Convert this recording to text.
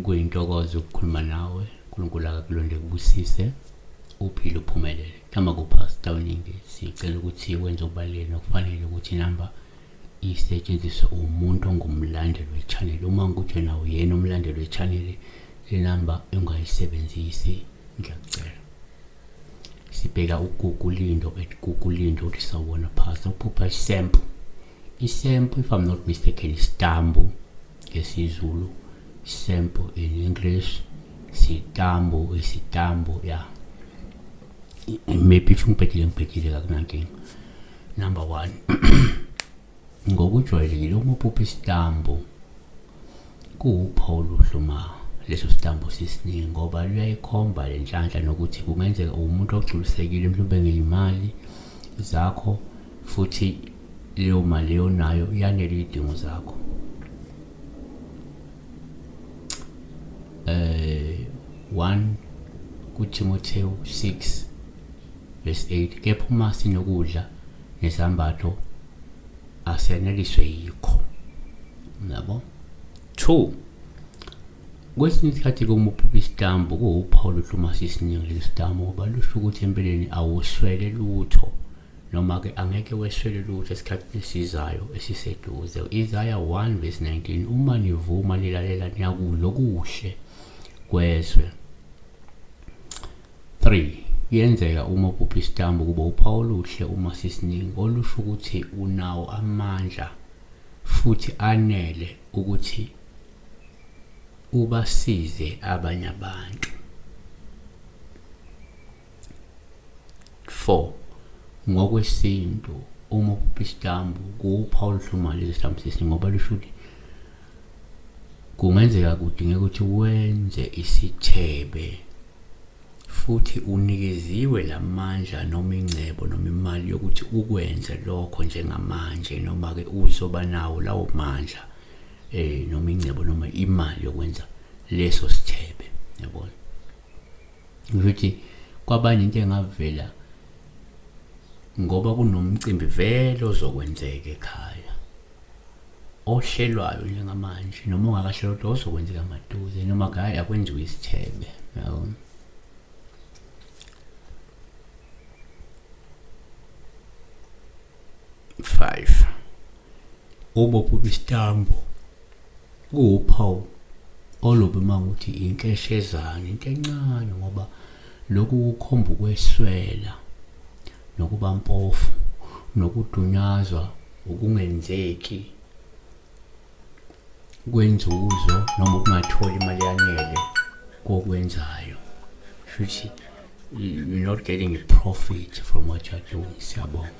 Kuyintokozo ukukhuluma nawe. uNkulunkulu akakulonde kubusise uphile uphumelele. Kama kuPastor Winningi sicela ukuthi wenze okubalulekile nokufanele ukuthi inamba isetshenziswe umuntu ongumlandeli wechannel. Uma ngikuthi wena uyena umlandeli wechannel, le namba ungayisebenzisi, ngiyacela. Sibheka uGoogle Lindo @Google Lindo ukuthi sawubona Pastor uphupha isample. Isample, if I'm not mistaken, isitambu ngesizulu, sample in English, isitambu, yeah. Maybe if ngibhekile kakunankinga. Number 1, ngokujwayelekile uma uphupha isitambu kuwuphawu oluhluma leso sitambu sisiningi, ngoba luyayikhomba le nhlanhla nokuthi kungenzeka umuntu ogculisekile mhlawumbe ngeyimali zakho, futhi leyo mali leyo nayo yanele izidingo zakho. 1 kuTimotheo 6 verse 8, kepha uma sinokudla nesambatho aseneliswe yikho. Yabo. 2, kwesinye isikhathi uma uphupha isitambu kuwuphawu oluhluma sisiningi lesi sitambu, ngoba lusho ukuthi empeleni awuswele lutho, noma ke angeke weswele lutho esikhathini esizayo esiseduze. Isaiah 1 verse 19, uma nivuma nilalela niyakudla okuhle kwezwe. 3, yenzeka uma uphupha isitambu kuba uphawu oluhle uma sisiningi olusho ukuthi unawo amandla futhi anele ukuthi ubasize abanye abantu. 4, ngokwesintu uma uphupha isitambu kuwuphawu oluhluma lesi sitambu sisiningi, ngoba lusho ukuthi kungenzeka kudingeka ukuthi wenze isithebe futhi unikeziwe lamandla noma ingcebo noma imali yokuthi ukwenze lokho njengamanje, noma ke uzoba nawo lawo mandla noma ingcebo noma imali yokwenza leso sithebe. Yabona, ukuthi kwabanye into engavela ngoba kunomcimbi vele ozokwenzeka ekhaya ohlelwayo njengamanje, noma ungakahlelwa ukuthi ozokwenzeka maduze, noma hayi akwenziwe isithebe. Yabona. 5, uma uphupha isitambu kuwuphawu olubi mangukuthi inkeshezana, into encane, ngoba lokhu kukhomba ukweswela nokuba mpofu nokudunyazwa ukungenzeki kwenzuzo noma ukungatholi imali yanele kokwenzayo. Futhi you're not getting a profit from what you're doing. Siyabonga.